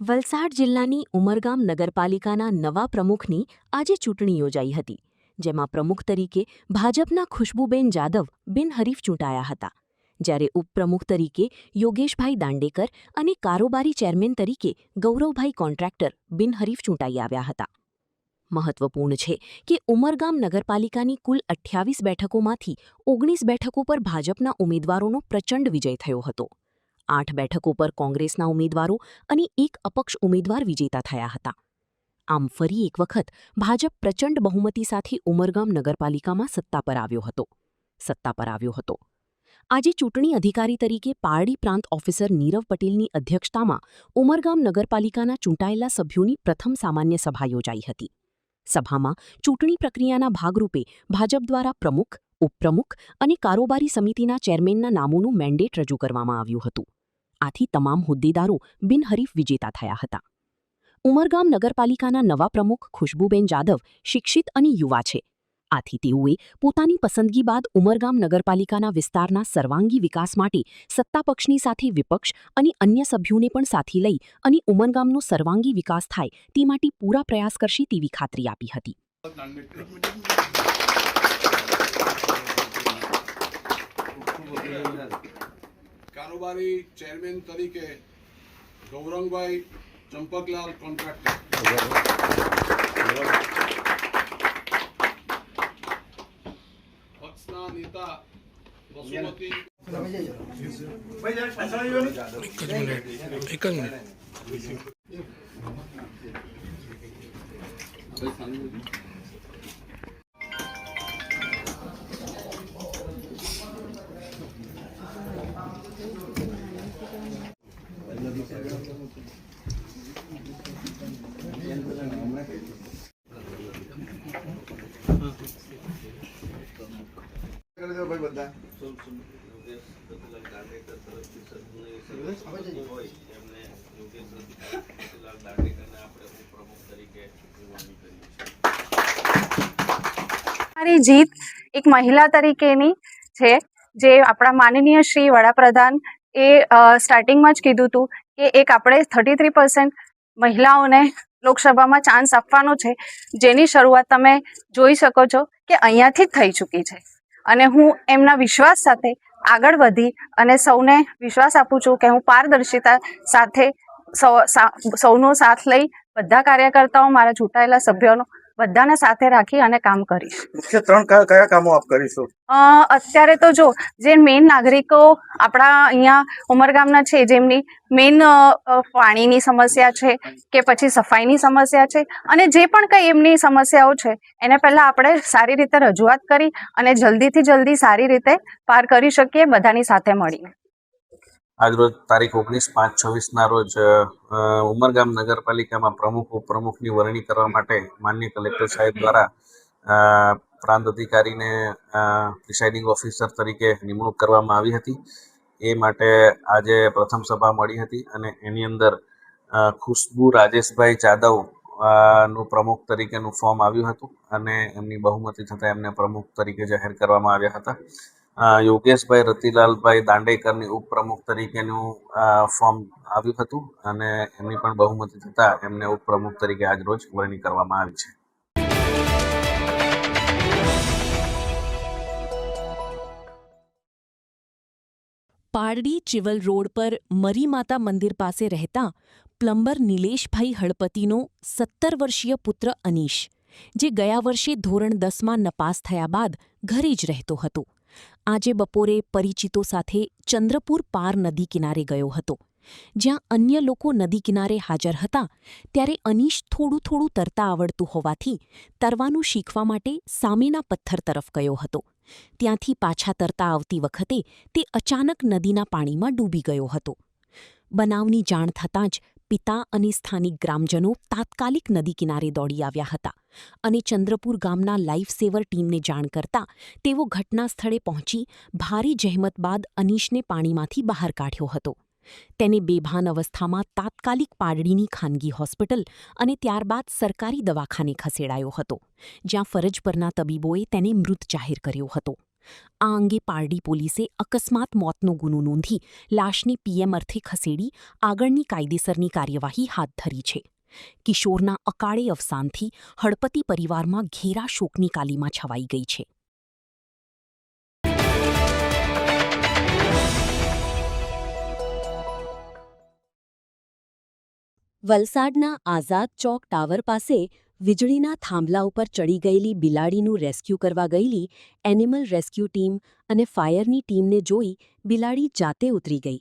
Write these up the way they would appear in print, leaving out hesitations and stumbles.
વલસાડ જિલ્લાની ઉમરગામ નગરપાલિકાના નવા પ્રમુખની આજે ચૂંટણી યોજાઈ હતી, જેમાં પ્રમુખ તરીકે ભાજપના ખુશ્બુબેન જાદવ બિનહરીફ ચૂંટાયા હતા, જ્યારે ઉપપ્રમુખ તરીકે યોગેશભાઈ દાંડેકર અને કારોબારી ચેરમેન તરીકે ગૌરવભાઈ કોન્ટ્રાક્ટર બિનહરીફ ચૂંટાઈ આવ્યા હતા. મહત્વપૂર્ણ છે કે ઉમરગામ નગરપાલિકાની કુલ 28 બેઠકોમાંથી 19 બેઠકો પર ભાજપના ઉમેદવારોનો પ્રચંડ વિજય થયો હતો. 8 બેઠકો પર કોંગ્રેસના ઉમેદવારો અને 1 અપક્ષ ઉમેદવાર વિજેતા થયા હતા. આમ ફરી એક વખત ભાજપ પ્રચંડ બહુમતી સાથે ઉમરગામ નગરપાલિકામાં સત્તા પર આવ્યો હતો. આજે ચૂંટણી અધિકારી તરીકે પારડી પ્રાંત ઓફિસર નીરવ પટેલની અધ્યક્ષતામાં ઉમરગામ નગરપાલિકાના ચૂંટાયેલા સભ્યોની પ્રથમ સામાન્ય સભા યોજાઈ હતી. સભામાં ચૂંટણી પ્રક્રિયાના ભાગરૂપે ભાજપ દ્વારા પ્રમુખ, ઉપપ્રમુખ અને કારોબારી સમિતિના ચેરમેનના નામોનું મેન્ડેટ રજૂ કરવામાં આવ્યું હતું. આથી તમામ હોદ્દેદારો બિનહરીફ વિજેતા થયા હતા. ઉમરગામ નગરપાલિકાના નવા પ્રમુખ ખુશ્બુબેન જાદવ શિક્ષિત અને યુવા છે. આથી તેઓએ પોતાની પસંદગી બાદ ઉમરગામ નગરપાલિકાના વિસ્તારના સર્વાંગી વિકાસ માટે સત્તાપક્ષની સાથે વિપક્ષ અને અન્ય સભ્યોને પણ સાથે લઈ અને ઉમરગામનો સર્વાંગી વિકાસ થાય તે માટે પૂરા પ્રયાસ કરશે તેવી ખાતરી આપી હતી. કારોબારી ચેરમેન તરીકે ગૌરંગભાઈ ચંપકલાલ કોન્ટ્રાક્ટર, પક્ષના નેતા વસુમતી મારી જીત એક મહિલા તરીકેની છે, જે આપણા માનનીય શ્રી વડાપ્રધાન એ સ્ટાર્ટિંગમાં જ કીધું હતું કે એક આપણે 33% મહિલાઓને લોકસભામાં ચાન્સ આપવાનો છે, જેની શરૂઆત તમે જોઈ શકો છો કે અહીંયાથી જ થઈ ચૂકી છે. અને હું એમના વિશ્વાસ સાથે આગળ વધી અને સૌને વિશ્વાસ આપું છું કે હું પારદર્શિતા સાથે સૌનો સાથ લઈ બધા કાર્યકર્તાઓ, મારા ચૂંટાયેલા સભ્યોનો બધાને સાથે રાખી અને કામ કરીશ. મુખ્ય 3 કયા કામો આપ કરીશું? અત્યારે તો જો જે મેઇન નાગરિકો આપણા અહીંયા ઉમરગામના છે, જેમની મેઇન પાણીની સમસ્યા છે કે પછી સફાઈની સમસ્યા છે, અને જે પણ કંઈ એમની સમસ્યાઓ છે એને પહેલાં આપણે સારી રીતે રજૂઆત કરી અને જલ્દીથી જલ્દી સારી રીતે પાર કરી શકીએ બધાની સાથે મળીને. આજરોજ તારીખ 19/5/26ના રોજ ઉમરગામ નગરપાલિકામાં પ્રમુખ ઉપપ્રમુખની વરણી કરવા માટે માનનીય કલેક્ટર સાહેબ દ્વારા પ્રાંત અધિકારીને પ્રિસાઇડિંગ ઓફિસર તરીકે નિમણૂક કરવામાં આવી હતી. એ માટે આજે પ્રથમ સભા મળી હતી અને એની અંદર ખુશ્બુ રાજેશભાઈ જાદવ નું પ્રમુખ તરીકેનું ફોર્મ આવ્યું હતું અને એમની બહુમતી થતાં એમને પ્રમુખ તરીકે જાહેર કરવામાં આવ્યા હતા. યોગેશભાઈ રતિલાલભાઈ દાંડેકરની ઉપપ્રમુખ તરીકેનું ફોર્મ આવ્યું હતું અને એમની પણ બહુમતી થતાં એમને ઉપપ્રમુખ તરીકે આજ રોજ વરણી કરવામાં આવી છે. પારડી ચિવલ રોડ પર મરીમાતા મંદિર પાસે રહેતા પ્લમ્બર નિલેશભાઈ હળપતિનો 17 વર્ષીય પુત્ર અનીશ, જે ગયા વર્ષે ધોરણ 10માં નપાસ થયા બાદ ઘરે જ રહેતો હતો, આજે બપોરે પરિચિતો સાથે ચંદ્રપુર પાર નદી કિનારે ગયો હતો. જ્યાં અન્ય લોકો નદી કિનારે હાજર હતા ત્યારે અનીશ થોડું તરતા આવડતું હોવાથી તરવાનું શીખવા માટે સામેના પથ્થર તરફ ગયો હતો. ત્યાંથી પાછા તરતા આવતી વખતે તે અચાનક નદીના પાણીમાં ડૂબી ગયો હતો. બનાવની જાણ થતાં જ પિતા અને સ્થાનિક ગ્રામજનો તાત્કાલિક નદી કિનારે દોડી આવ્યા હતા અને ચંદ્રપુર ગામના લાઈફ સેવર ટીમને જાણ કરતા તેઓ ઘટના સ્થળે પહોંચી ભારે જહેમત બાદ અનીશને પાણીમાંથી બહાર કાઢ્યો હતો. તેને બેભાન અવસ્થામાં તાત્કાલિક પારડીની ખાનગી હોસ્પિટલ અને ત્યારબાદ સરકારી દવાખાને ખસેડાયો હતો, જ્યાં ફરજ પરના તબીબોએ તેને મૃત જાહેર કર્યો હતો. આ અંગે પારડી પોલીસે અકસ્માત મોતનો ગુનો નોંધી લાશને પીએમ અર્થે ખસેડી આગળની કાયદેસરની કાર્યવાહી હાથ ધરી છે. કિશોરના અકાળે અવસાનથી હળપતિ પરિવારમાં ઘેરા શોકની કાલીમાં છવાઈ ગઈ છે. વલસાડના આઝાદ ચોક ટાવર પાસે વીજળીના થાંભલા ઉપર ચડી ગયેલી બિલાડીનું રેસ્ક્યુ કરવા ગયેલી એનિમલ રેસ્ક્યુ ટીમ અને ફાયરની ટીમને જોઈ બિલાડી જાતે ઉતરી ગઈ.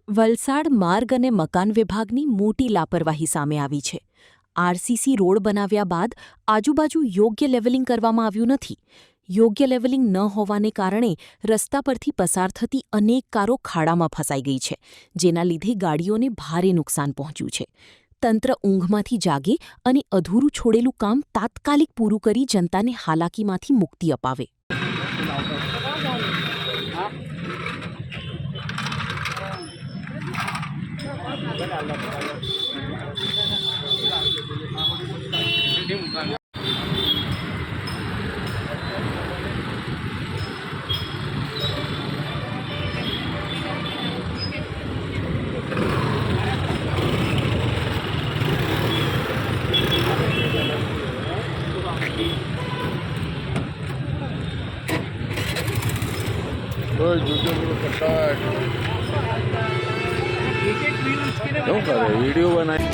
વલસાડ માર્ગ અને મકાન વિભાગની મોટી લાપરવાહી સામે આવી છે. આરસીસી રોડ બનાવ્યા બાદ આજુબાજુ યોગ્ય લેવલિંગ કરવામાં આવ્યું નથી. યોગ્ય લેવલિંગ ન હોવાને કારણે રસ્તા પરથી પસાર થતી અનેક કારો ખાડામાં ફસાઈ ગઈ છે, જેના લીધે ગાડીઓને ભારે નુકસાન પહોંચ્યું છે. તંત્ર ઊંઘમાંથી જાગે અને અધૂરું છોડેલું કામ તાત્કાલિક પૂરું કરી જનતાને હાલાકીમાંથી મુક્તિ અપાવે. वीडियो बनाए